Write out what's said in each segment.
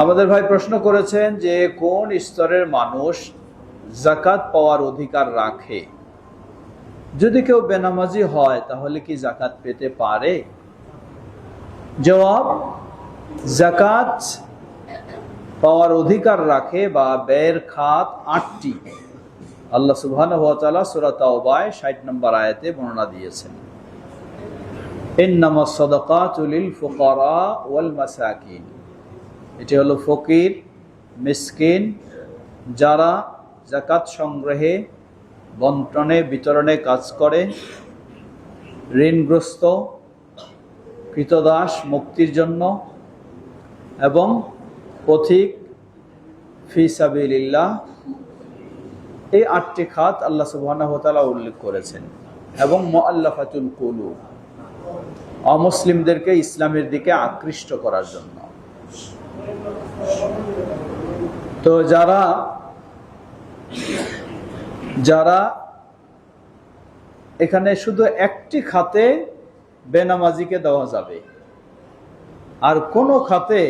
আমাদের ভাই প্রশ্ন করেছেন যে কোন স্তরের মানুষ যাকাত পাওয়ার অধিকার রাখে? যদি কেউ বেনামাজি হয় তাহলে কি যাকাত পেতে পারে? জবাব, যাকাত পাওয়ার অধিকার রাখে বা ব্যয়ের খাত ৮টি। আল্লাহ সুবহানাহু ওয়া তাআলা সূরা তাওবায় ৬০ নম্বর আয়াতে বর্ণনা দিয়েছেন, ইন্নামাস সাদাকাতু লিল ফুকারা ওয়াল মাসাকিন। এটি হলো ফকির, মিসকিন, যারা যাকাত সংগ্রহে, বন্টনে, বিতরণে কাজ করে, ঋণগ্রস্ত, কৃতদাস মুক্তির জন্য, এবং পথিক ফি সাবিলিল্লাহ। এই ৮টি খাত আল্লাহ সুবহানাহু ওয়া তাআলা উল্লেখ করেছেন। এবং মুআল্লাফাতুল কুলুব, অমুসলিমদেরকে ইসলামের দিকে আকৃষ্ট করার জন্য। তো যারা এখানে শুধু একটি খাতে বেনামাজিকে দেওয়া যাবে, আর কোন খাতে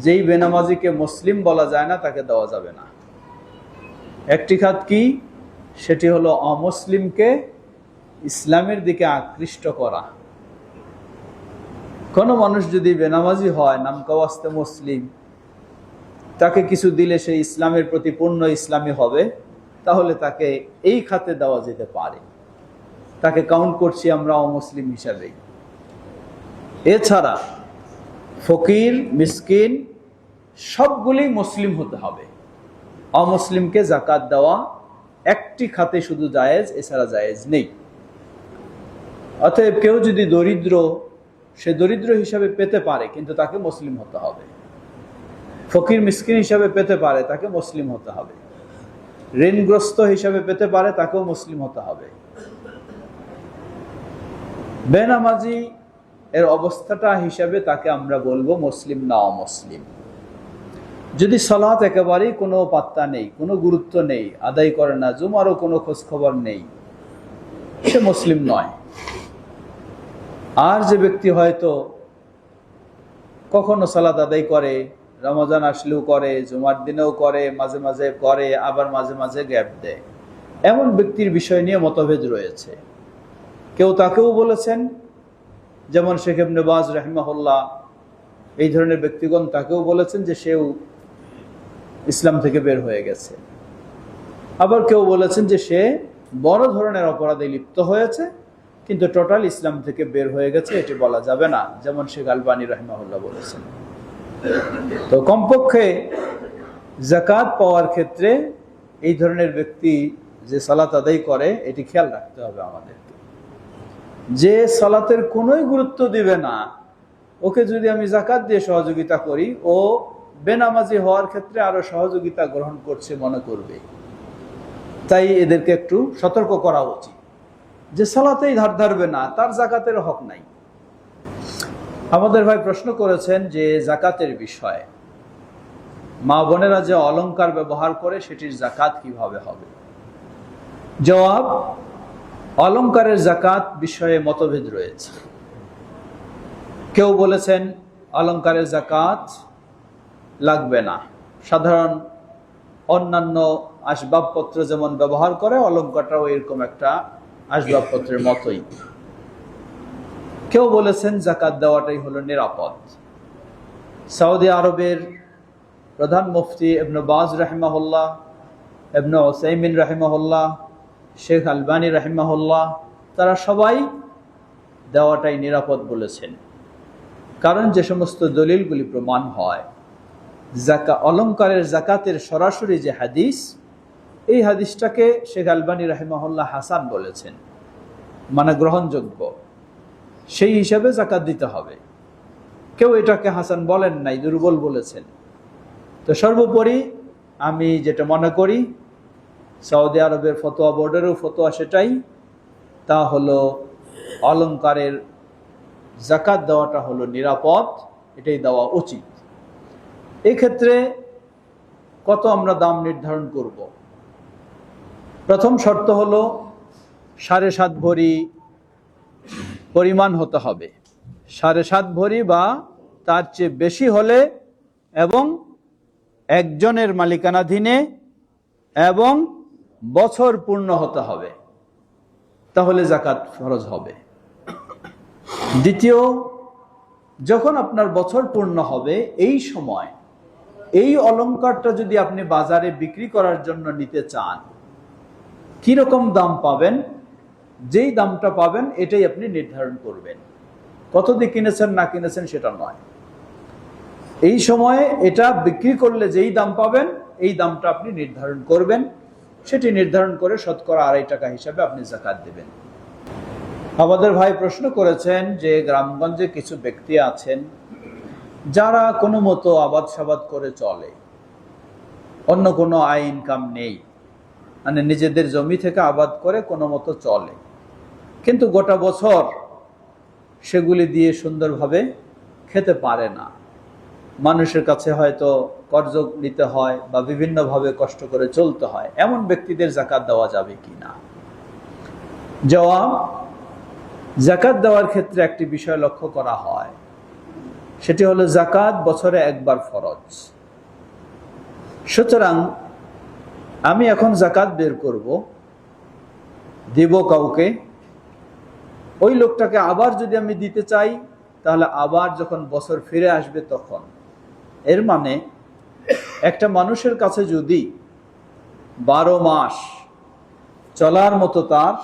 যেই বেনামাজিকে মুসলিম বলা যায় না তাকে দেওয়া যাবে না। একটি খাত কি? সেটি হলো অমুসলিমকে ইসলামের দিকে আকৃষ্ট করা। কোন মানুষ যদি বেনামাজি হয়, নামকাওয়াস্তে মুসলিম, তাকে কিছু দিলে সে ইসলামের প্রতি পূর্ণ ইসলামী হবে, তাহলে তাকে এই খাতে দেওয়া যেতে পারে। তাকে কাউন্ট করছি আমরা অমুসলিম হিসাবে। এছাড়া ফকির, মিসকিন সবগুলি মুসলিম হতে হবে। অমুসলিমকে যাকাত দেওয়া একটি খাতে শুধু জায়েজ, এছাড়া জায়েজ নেই। অতএব কেউ যদি দরিদ্র, সে দরিদ্র হিসাবে পেতে পারে, কিন্তু তাকে মুসলিম হতে হবে। ফকির, মিসকিন হিসাবে পেতে পারে, তাকে মুসলিম হতে হবে। ঋণগ্রস্ত হিসাবে পেতে পারে, তাকেও মুসলিম হতে হবে। বেনামাজি এর অবস্থাটা হিসাবে তাকে আমরা বলবো মুসলিম না অমুসলিম। যদি সালাত একেবারেই কোনো পাত্তা নেই, কোনো গুরুত্ব নেই, আদায় করে না, জুমারও কোনো খোঁজ খবর নেই, সে মুসলিম নয়। আর যে ব্যক্তি হয়তো কখনো সালাত আদায় করে, রমজান আসলেও করে, জুমার দিনেও করে, মাঝে মাঝে করে, আবার মাঝে মাঝে গ্যাপ দেয়, এমন ব্যক্তির বিষয় নিয়ে মতভেদ রয়েছে। কেউ তাকেও বলেছেন, যেমন শেখ ইবনে বাজ রাহিমাহুল্লাহ, এই ধরনের ব্যক্তিগণ তাকেও বলেছেন যে সেও ইসলাম থেকে বের হয়ে গেছে। আবার কেউ বলেছেন যে সে বড় ধরনের অপরাধে লিপ্ত হয়েছে, কিন্তু টোটাল ইসলাম থেকে বের হয়ে গেছে, এটি বলা যাবে না, যেমন শেখ আলবানী রাহিমাহুল্লাহ বলেছেন। তো কমপক্ষে যাকাত পাওয়ার ক্ষেত্রে এই ধরনের ব্যক্তি যে সালাত আদায় করে, এটি খেয়াল রাখতে হবে আমাদেরকে। যে সালাতের কোনোই গুরুত্ব দিবে না, ওকে যদি আমি যাকাত দিয়ে সহযোগিতা করি, ও বেনামাজি হওয়ার ক্ষেত্রে আরো সহযোগিতা গ্রহণ করছে মনে করবে। তাই এদেরকে একটু সতর্ক করা উচিত যে সালাতেই ধার ধারবে না, তার যাকাতের হক নাই। আমাদের ভাই প্রশ্ন করেছেন যে যাকাতের বিষয়ে মা বোনেরা যে অলংকার ব্যবহার করে, সেটির যাকাত কিভাবে হবে? জবাব, অলংকারের যাকাত বিষয়ে মতভেদ রয়েছে। কেউ বলেছেন অলংকারের যাকাত লাগবে না, সাধারণ অন্যান্য আসবাবপত্র যেমন ব্যবহার করে, অলংকারটাও এরকম একটা আসবাবপত্রের মতোই। কেউ বলেছেন যাকাত দেওয়াটাই হলো নিরাপদ। সৌদি আরবের প্রধান মুফতি ইবনে বাজ রাহিমাহুল্লাহ, ইবনে উসাইমিন রাহিমাহুল্লাহ, শেখ আলবানী রাহিমাহুল্লাহ, তারা সবাই দেওয়াটাই নিরাপদ বলেছেন। কারণ যে সমস্ত দলিলগুলি প্রমাণ হয়, অলংকারের যাকাতের সরাসরি যে হাদিস, এই হাদিসটাকে শেখ আলবানী রাহিমাহুল্লাহ হাসান বলেছেন, মানে গ্রহণযোগ্য, সেই হিসাবে যাকাত দিতে হবে। কেউ এটাকে হাসান বলেন নাই, দুর্বল বলেছেন। তো সর্বোপরি আমি যেটা মনে করি, সৌদি আরবের ফতোয়া বোর্ডেরও ফতোয়া সেটাই, তা হলো অলংকারের যাকাত দেওয়াটা হলো নিরাপদ, এটাই দেওয়া উচিত। এই ক্ষেত্রে কত আমরা দাম নির্ধারণ করব? প্রথম শর্ত হলো 7.5 ভরি পরিমাণ হতে হবে। 7.5 ভরি বা তার চেয়ে বেশি হলে এবং একজনের মালিকানাধীনে এবং বছর পূর্ণ হতে হবে, তাহলে যাকাত ফরজ হবে। দ্বিতীয়, যখন আপনার বছর পূর্ণ হবে এই সময় এই অলংকারটা যদি আপনি বাজারে বিক্রি করার জন্য নিতে চান, কিরকম দাম পাবেন, যেই দামটা পাবেন এটাই আপনি নির্ধারণ করবেন। কত দিয়ে কিনেছেন না কিনেছেন সেটা নয়, এই সময়ে এটা বিক্রি করলে যেই দাম পাবেন এই দামটা আপনি নির্ধারণ করবেন। সেটি নির্ধারণ করে শতকরা 2.5 টাকা হিসাবে আপনি যাকাত দেবেন। আমাদের ভাই প্রশ্ন করেছেন যে গ্রামগঞ্জে কিছু ব্যক্তি আছেন যারা কোনো মতো আবাদ সাবাদ করে চলে, অন্য কোনো আয় ইনকাম নেই, মানে নিজেদের জমি থেকে আবাদ করে কোনো মতো চলে, কিন্তু গোটা বছর সেগুলি দিয়ে সুন্দরভাবে খেতে পারে না, মানুষের কাছে হয়তো কর্জ নিতে হয় বা বিভিন্নভাবে কষ্ট করে চলতে হয়, এমন ব্যক্তিদের যাকাত দেওয়া যাবে কি না? জবাব, যাকাত দেওয়ার ক্ষেত্রে একটি বিষয় লক্ষ্য করা হয়, সেটি হলো যাকাত বছরে একবার ফরজ। সুতরাং আমি এখন যাকাত বের করব, দিব কাউকে, ওই লোকটাকে আবার যদি আমি দিতে চাই তাহলে আবার যখন বছর ফিরে আসবে তখন। এর মানে একটা মানুষের কাছে যদি 12 মাস চলার মতো তার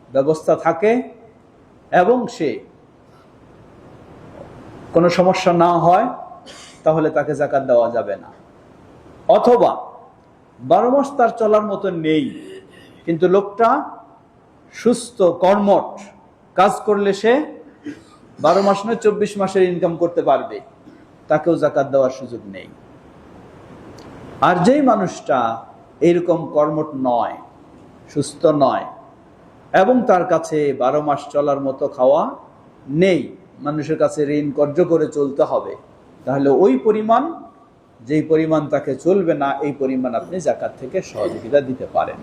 ব্যবস্থা থাকে এবং সে কোনো সমস্যা না হয়, তাহলে তাকে যাকাত দেওয়া যাবে না। অথবা 12 মাস তার চলার মতো নেই, কিন্তু লোকটা সুস্থ কর্মঠ, কাজ করলে সে 12 মাস নয় 24 মাসের ইনকাম করতে পারবে, তাকেও যাকাত দেওয়ার সুযোগ নেই। আর যেই মানুষটা এইরকম কর্মঠ নয়, সুস্থ নয় এবং তার কাছে 12 মাস চলার মতো খাওয়া নেই, মানুষের কাছে ঋণ কর্য করে চলতে হবে, তাহলে ওই পরিমাণ, যেই পরিমাণ তাকে চলবে না, এই পরিমাণ আপনি যাকাত থেকে সহযোগিতা দিতে পারেন।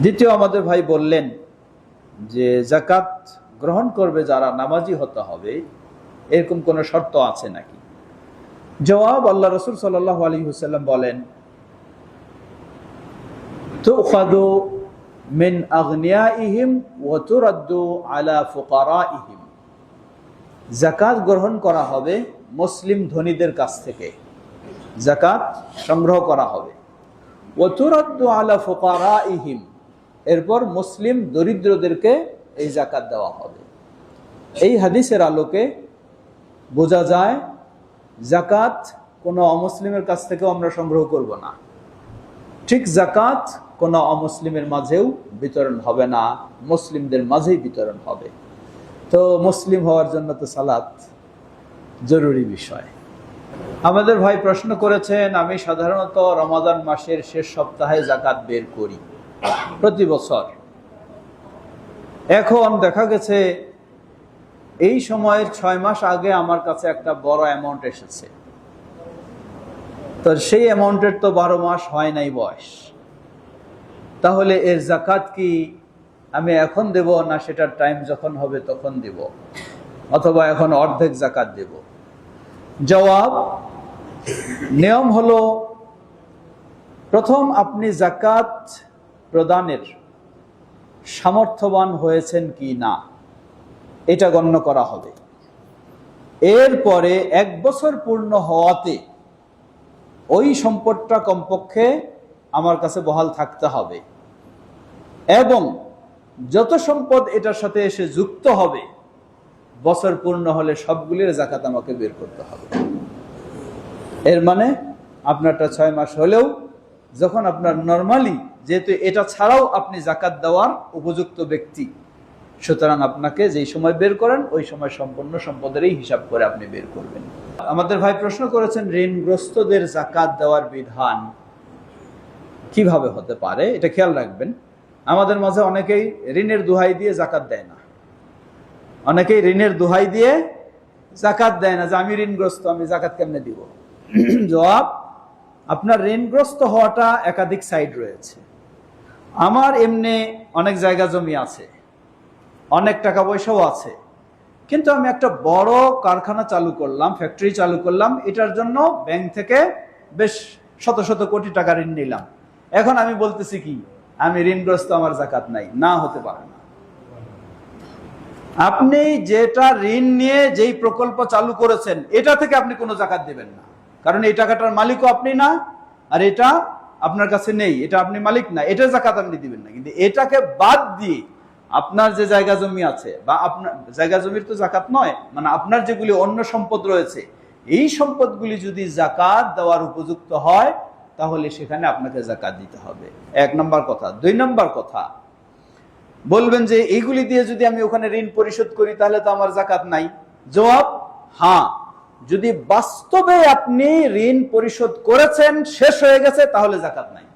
দ্বিতীয়, আমাদের ভাই বললেন যে যাকাত গ্রহণ করবে যারা নামাজি হতে হবে, এরকম কোন শর্ত আছে নাকি? জবাব, আল্লাহ রাসূল সাল্লাল্লাহু আলাইহি ওয়াসাল্লাম বলেন, তুখাযু মিন আগনিয়াইহিম ওয়া তুরাদ্দু আলা ফুকারাইহিম। যাকাত গ্রহণ করা হবে মুসলিম ধনীদের কাছ থেকে, যাকাত সংগ্রহ করা হবে। ওয়া তুরাদ্দু আলা ফুকারাইহিম, এরপর মুসলিম দরিদ্রদেরকে এই যাকাত দেওয়া হবে। এই হাদিসের আলোকে বোঝা যায় যাকাত কোনো অমুসলিমের কাছ থেকেও আমরা সংগ্রহ করব না, ঠিক যাকাত কোনো অমুসলিমের মাঝেও বিতরণ হবে না, মুসলিমদের মাঝেই বিতরণ হবে। তো মুসলিম হওয়ার জন্য তো সালাত জরুরি বিষয়। আমাদের ভাই প্রশ্ন করেছেন, আমি সাধারণত রমাদান মাসের শেষ সপ্তাহে যাকাত বের করি প্রতি বছর। এখন দেখা গেছে এই সময়ের 6 মাস আগে আমার কাছে একটা বড় অ্যামাউন্ট এসেছে, তো সেই অ্যামাউন্টের তো 12 মাস হয় নাই বয়স, তাহলে এর যাকাত কি আমি এখন দেব না সেটার টাইম যখন হবে তখন দেব, অথবা এখন অর্ধেক যাকাত দেব? জবাব, নিয়ম হলো প্রথম আপনি যাকাত প্রদানের সামর্থ্যবান হয়েছেন কি না এটা গণ্য করা হবে। এরপরে 1 বছর পূর্ণ হওয়াতে ওই সম্পদটা কমপক্ষে আমার কাছে বহাল থাকতে হবে, এবং যত সম্পদ এটার সাথে এসে যুক্ত হবে বছর পূর্ণ হলে সবগুলির যাকাত আমাকে বের করতে হবে। এর মানে আপনারটা 6 মাস হলেও, যখন আপনার নরমালি, যেহেতু এটা ছাড়াও আপনি যাকাত দেওয়ার উপযুক্ত ব্যক্তি, সুতরাং আপনাকে যেই সময় বের করেন ওই সময় সম্পূর্ণ সম্পদেরই হিসাব করে আপনি বের করবেন। আমাদের ভাই প্রশ্ন করেছেন, ঋণগ্রস্তদের যাকাত দেওয়ার বিধান কিভাবে হতে পারে, এটা খেয়াল রাখবেন। আমাদের মাঝে অনেকেই ঋণের দোহাই দিয়ে যাকাত দেয় না, অনেকেই ঋণের দোহাই দিয়ে যাকাত দেয় না, যে আমি ঋণগ্রস্ত, আমি যাকাত কেমনে দিব? জবাব, আপনার ঋণগ্রস্ত হওয়াটা একাধিক সাইড রয়েছে। আমার এমনি অনেক জায়গা জমি আছে, অনেক টাকা পয়সাও আছে, কিন্তু আমি একটা বড় কারখানা চালু করলাম, ফ্যাক্টরি চালু করলাম, এটার জন্য ব্যাংক থেকে বেশ শত শত কোটি টাকা ঋণ নিলাম। এখন আমি বলতেছি কি আমি ঋণগ্রস্ত, আমার জাকাত নাই, না, হতে পারে না। আপনি যেটা ঋণ নিয়ে যেই প্রকল্প চালু করেছেন এটা থেকে আপনি কোনো জাকাত দিবেন না, কারণ এই টাকাটার মালিকও আপনি না, আর এটা আপনার কাছে নেই, এটা আপনি মালিক না, এটা জাকাত আপনি দিবেন না। কিন্তু এটাকে বাদ দিয়ে আপনার যে জায়গা জমি আছে, বা আপনার জায়গা জমির তো জাকাত নয়, মানে আপনার যেগুলি অন্য সম্পদ রয়েছে, এই সম্পদগুলি যদি জাকাত দেওয়ার উপযুক্ত হয় তাহলে সেখানে আপনাকে জাকাত দিতে হবে, 1 নম্বর কথা। 2 নম্বর কথা, বলবেন যে এইগুলি দিয়ে যদি আমি ওখানে ঋণ পরিশোধ করি তাহলে তো আমার জাকাত নাই। জবাব, হ্যাঁ, যদি বাস্তবে আপনি ঋণ পরিশোধ করেছেন, শেষ হয়ে গেছে, তাহলে জাকাত নাই।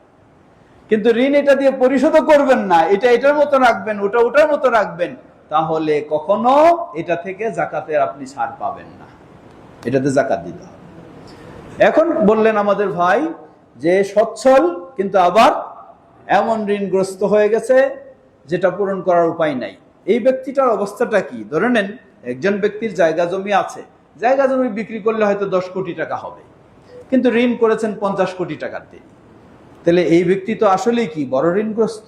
কিন্তু ঋণ এটা দিয়ে পরিশোধও করবেন না, এটা এটার মতো রাখবেন, ওটা ওটার মতো রাখবেন, তাহলে কখনো এটা থেকে জাকাতের আপনি ছাড় পাবেন না, এটাতে জাকাত দিতে হবে। এখন বললেন আমাদের ভাই যে সচ্ছল কিন্তু আবার এমন ঋণগ্রস্ত হয়ে গেছে যেটা পূরণ করার উপায় নাই। এই ব্যক্তিটার অবস্থাটা কি? ধরে নেন একজন ব্যক্তির জায়গা জমি আছে, জায়গা জমি বিক্রি করলে হয়তো 10 কোটি টাকা হবে, কিন্তু ঋণ করেছেন 50 কোটি টাকার দিয়ে। তাহলে এই ব্যক্তি তো আসলেই কি বড় ঋণগ্রস্ত।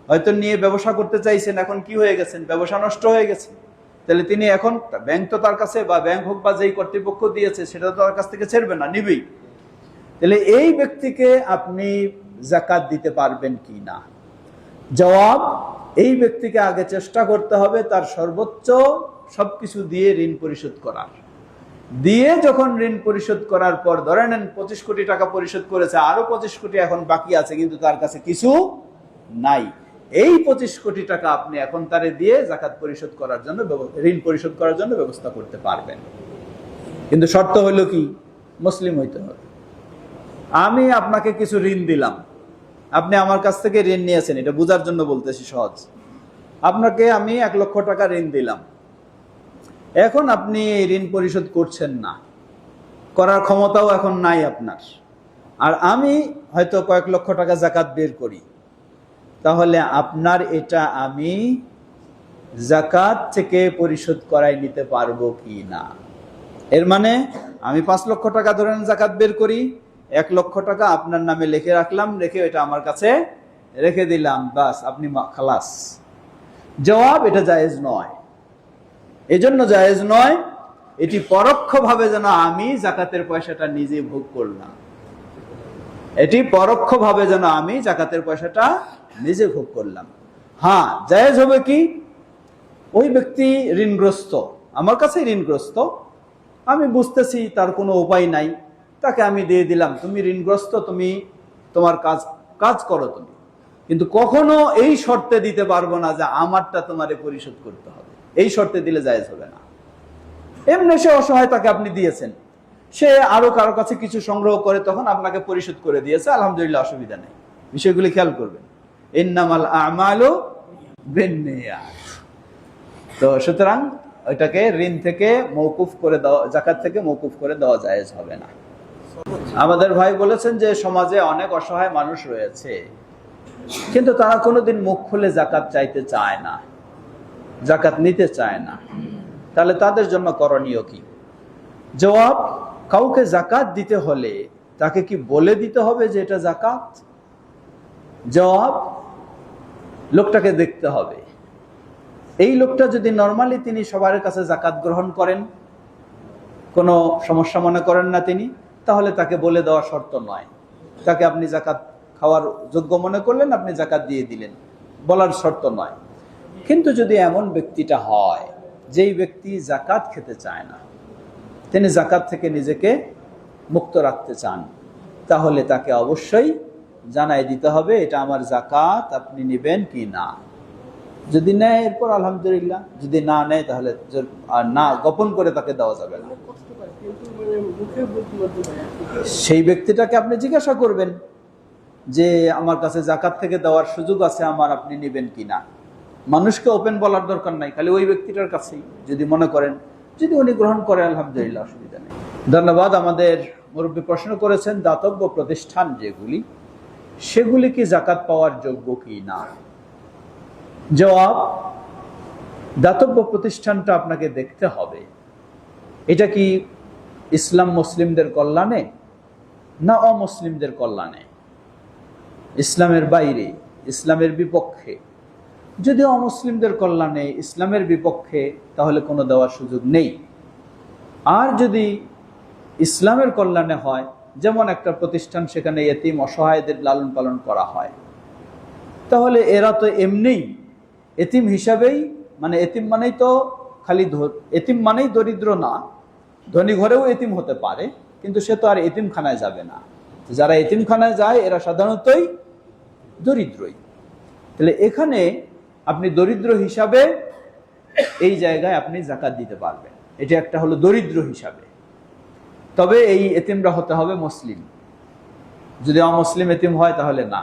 হয়তো নিয়ে ব্যবসা করতে চাইছেন, এখন কি হয়ে গেছেন, ব্যবসা নষ্ট হয়ে গেছে। তাহলে তিনি এখন ব্যাংক তো তার কাছে, বা ব্যাংক হোক বা যেই কর্তৃপক্ষ দিয়েছে সেটা তো তার কাছ থেকে ছেড়বে না, নিবেই। তাহলে এই ব্যক্তিকে আপনি জাকাত দিতে পারবেন কি না? জবাব, এই ব্যক্তিকে আগে চেষ্টা করতে হবে তার সর্বোচ্চ সবকিছু দিয়ে ঋণ পরিশোধ করার। দিয়ে যখন ঋণ পরিশোধ করার পর ধরে নেন 25 কোটি টাকা পরিশোধ করেছে, আরো 25 কোটি এখন বাকি আছে, কিন্তু তার কাছে কিছু নাই, এই 25 কোটি টাকা আপনি এখন তারে দিয়ে জাকাত পরিশোধ করার জন্য, ঋণ পরিশোধ করার জন্য ব্যবস্থা করতে পারবেন। কিন্তু শর্ত হলো কি, মুসলিম হইতে হবে। আমি আপনাকে কিছু ঋণ দিলাম, আপনি আমার কাছ থেকে ঋণ নিয়েছেন, এটা বোঝার জন্য বলতেছি সহজ। আপনাকে আমি 1 লক্ষ টাকা ঋণ দিলাম, এখন আপনি ঋণ পরিশোধ করছেন না, করার ক্ষমতাও এখন নাই আপনার, আর আমি হয়তো কয়েক লক্ষ টাকা জাকাত বের করি, তাহলে আপনার এটা আমি জাকাত থেকে পরিশোধ করাই নিতে পারবো কি না? এর মানে আমি 5 লক্ষ টাকা ধরেন জাকাত বের করি, 1 লক্ষ টাকা আপনার নামে লিখে রাখলাম, রেখে এটা আমার কাছে রেখে দিলাম, বাস আপনি খালাস। জবাব, এটা জায়েজ নয়। এজন্য জায়েজ নয়, এটি পরোক্ষভাবে যেন আমি জাকাতের পয়সাটা নিজে ভোগ করলাম, এটি পরোক্ষভাবে যেন আমি জাকাতের পয়সাটা নিজে ভোগ করলাম। হ্যাঁ, জায়েজ হবে কি, ওই ব্যক্তি ঋণগ্রস্ত, আমার কাছে ঋণগ্রস্ত, আমি বুঝতেছি তার কোনো উপায় নাই, তাকে আমি দিয়ে দিলাম, তুমি ঋণগ্রস্ত, তুমি তোমার কাজ করো তুমি, কিন্তু কখনো এই শর্তে দিতে পারবো না যে আমারটা তোমারে পরিশোধ করতে হবে, এই শর্তে দিলে জায়েজ হবে না। এমনি সে অসহায়, তাকে আপনি দিয়েছেন, সে আরো কারো কাছে কিছু সংগ্রহ করে তখন আপনাকে পরিশোধ করে দিয়েছে, আলহামদুলিল্লাহ, অসুবিধা নেই। বিষয়গুলি খেয়াল করবেন, ইন্নামাল আমালু বিন্নিয়াত। তো সুতরাং ওইটাকে ঋণ থেকে মওকুফ করে দেওয়া, জাকাত থেকে মওকুফ করে দেওয়া জায়েজ হবে না। আমাদের ভাই বলেছেন যে সমাজে অনেক অসহায় মানুষ রয়েছে, কিন্তু তারা কোনোদিন মুখ খুলে জাকাত চাইতে চায় না, জাকাত নিতে চায় না, তাহলে তাদের জন্য করণীয় কি? জবাব, কাউকে জাকাত দিতে হলে তাকে কি বলে দিতে হবে যে এটা জাকাত? জবাব, লোকটাকে দেখতে হবে। এই লোকটা যদি নরমালি তিনি সবার কাছে জাকাত গ্রহণ করেন, কোনো সমস্যা মনে করেন না তিনি, তাহলে তাকে বলে দেওয়া শর্ত নয়। তাকে আপনি জাকাত খাওয়ার যোগ্য মনে করলেন, আপনি জাকাত দিয়ে দিলেন, বলার শর্ত নয়। কিন্তু যদি এমন ব্যক্তিটা হয় যেই ব্যক্তি জাকাত খেতে চায় না, তিনি জাকাত থেকে নিজেকে মুক্ত রাখতে চান, তাহলে তাকে অবশ্যই জানাই দিতে হবে এটা আমার জাকাত, আপনি নেবেন কি না। যদি নেয় এরপর আলহামদুলিল্লাহ, যদি না নেয় তাহলে আর না, গোপন করে তাকে দেওয়া যাবে না। সেই ব্যক্তিটাকে আপনি জিজ্ঞাসা করবেন যে আমার কাছে জাকাত থেকে দেওয়ার সুযোগ আছে আমার, আপনি নেবেন কিনা। মানুষকে ওপেন বলার দরকার নাই, খালি ওই ব্যক্তিটার কাছেই যদি মনে করেন, যদি উনি গ্রহণ করে আলহামদুলিল্লাহ, অসুবিধা নেই। ধন্যবাদ। আমাদের মুরব্বী প্রশ্ন করেছেন দাতব্য প্রতিষ্ঠান যেগুলি, সেগুলি কি জাকাত পাওয়ার যোগ্য কি না। জবাব, দাতব্য প্রতিষ্ঠানটা আপনাকে দেখতে হবে এটা কি ইসলাম মুসলিমদের কল্যাণে না অমুসলিমদের কল্যাণে, ইসলামের বাইরে, ইসলামের বিপক্ষে। যদি অমুসলিমদের কল্যাণে, ইসলামের বিপক্ষে, তাহলে কোনো দেওয়ার সুযোগ নেই। আর যদি ইসলামের কল্যাণে হয়, যেমন একটা প্রতিষ্ঠান সেখানে এতিম অসহায়দের লালন পালন করা হয়, তাহলে এরা তো এমনিই এতিম হিসাবেই, মানে এতিম মানেই তো খালি এতিম মানেই দরিদ্র না, ধনী ঘরেও এতিম হতে পারে, কিন্তু সে তো আর এতিমখানায় যাবে না। যারা এতিমখানায় যায় এরা সাধারণতই দরিদ্রই। তাহলে এখানে আপনি দরিদ্র হিসাবে এই জায়গায় আপনি যাকাত দিতে পারবেন, এটা একটা হলো দরিদ্র হিসাবে। তবে এই এতিমরা হতে হবে মুসলিম, যদি অমুসলিম এতিম হয় তাহলে না।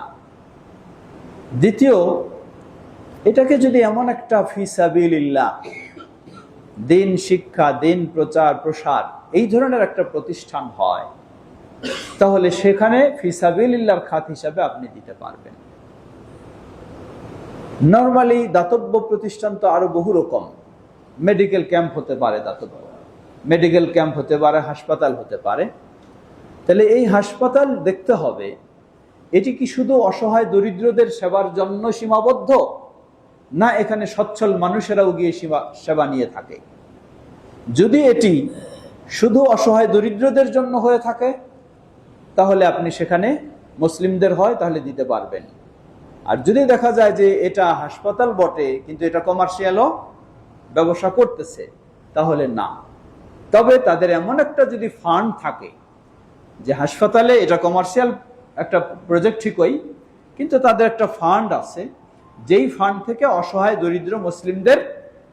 দ্বিতীয়, এটাকে যদি এমন একটা ফি সাবিলিল্লাহ, দিন শিক্ষা, দিন প্রচার প্রসার, এই ধরনের একটা প্রতিষ্ঠান হয়, তাহলে সেখানে ফি সাবিলিল্লাহর খাত হিসাবে আপনি দিতে পারবেন। নরমালি দাতব্য প্রতিষ্ঠান তো আরো বহু রকম, মেডিকেল ক্যাম্প হতে পারে, দাতব্য মেডিকেল ক্যাম্প হতে পারে, হাসপাতাল হতে পারে। তাহলে এই হাসপাতাল দেখতে হবে এটি কি শুধু অসহায় দরিদ্রদের সেবার জন্য সীমাবদ্ধ, না এখানে সচ্ছল মানুষেরাও গিয়ে সেবা নিয়ে থাকে। যদি এটি শুধু অসহায় দরিদ্রদের জন্য হয়ে থাকে, তাহলে আপনি সেখানে মুসলিমদের হয় তাহলে দিতে পারবেন। আর যদি দেখা যায় যে এটা হাসপাতাল বটে কিন্তু এটা কমার্শিয়ালও ব্যবসা করতেছে, তাহলে না। তবে তাদের এমন একটা যদি ফান্ড থাকে যে হাসপাতালে এটা কমার্শিয়াল একটা প্রজেক্ট ঠিকই, কিন্তু তাদের একটা ফান্ড আছে, যেই ফান্ড থেকে অসহায় দরিদ্র মুসলিমদের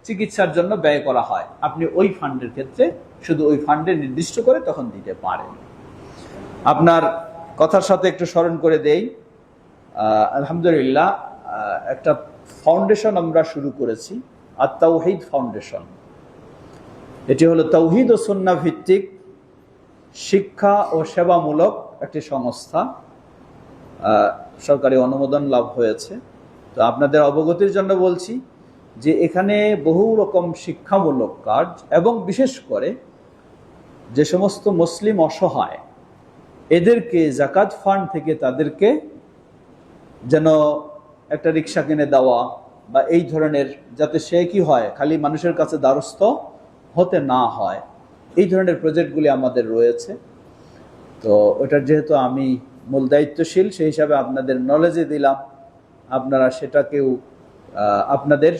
চিকিৎসার জন্য ব্যয় করা হয়, আপনি ওই ফান্ডের ক্ষেত্রে শুধু ওই ফান্ডে নির্দিষ্ট করে তখন দিতে পারেন। আপনার কথার সাথে একটু স্মরণ করে দেই, আলহামদুলিল্লাহ একটা ফাউন্ডেশন আমরা শুরু করেছি, আত-তাওহীদ ফাউন্ডেশন। এটি হলো তাওহীদ ও সুন্নাহ ভিত্তিক শিক্ষা ও সেবামূলক একটি সংস্থা, সরকারি অনুমোদন লাভ হয়েছে। তো আপনাদের অবগতির জন্য বলছি যে এখানে বহু রকম শিক্ষামূলক কাজ, এবং বিশেষ করে যে সমস্ত মুসলিম অসহায় এদেরকে যাকাত ফান্ড থেকে তাদেরকে যেন একটা রিক্সা কিনে দেওয়া বা এই ধরনের, যাতে সে কি হয় খালি মানুষের কাছে দ্বারস্থ হতে না হয়, এই ধরনের প্রজেক্টগুলি আমাদের রয়েছে। তো ওটার যেহেতু আমি মূল দায়িত্বশীল, সেই হিসাবে আপনাদের নলেজে দিলাম। আপনারা সেটাকেও আপনাদের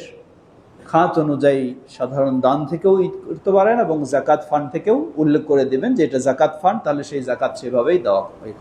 খাত অনুযায়ী সাধারণ দান থেকেও করতে পারেন, এবং যাকাত ফান্ড থেকেও উল্লেখ করে দেবেন যে এটা যাকাত ফান্ড, তাহলে সেই যাকাত সেভাবেই দেওয়া হয়।